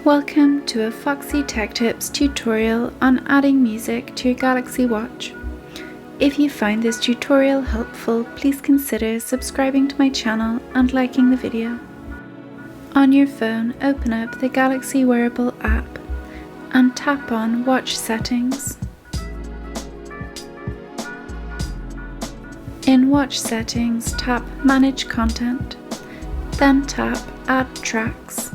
Welcome to a Foxy Tech Tips tutorial on adding music to your Galaxy Watch. If you find this tutorial helpful, please consider subscribing to my channel and liking the video. On your phone, open up the Galaxy Wearable app and tap on Watch Settings. In Watch Settings, tap Manage Content, then tap Add Tracks.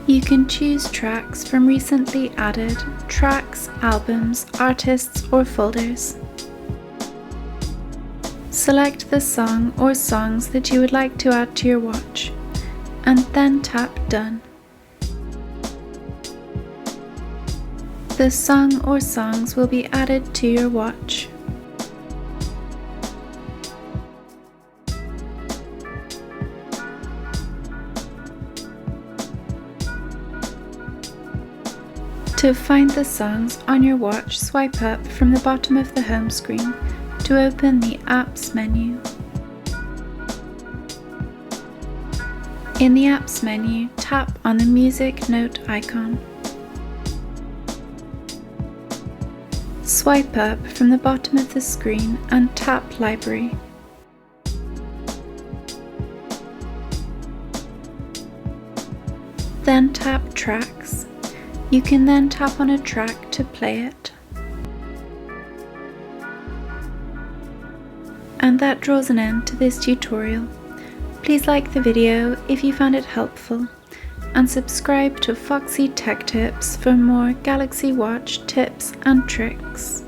You can choose tracks from recently added tracks, albums, artists, or folders. Select the song or songs that you would like to add to your watch, and then tap Done. The song or songs will be added to your watch. To find the songs on your watch, swipe up from the bottom of the home screen to open the Apps menu. In the Apps menu, tap on the music note icon. Swipe up from the bottom of the screen and tap Library. Then tap Tracks. You can then tap on a track to play it. And that draws an end to this tutorial. Please like the video if you found it helpful, and subscribe to Foxy Tech Tips for more Galaxy Watch tips and tricks.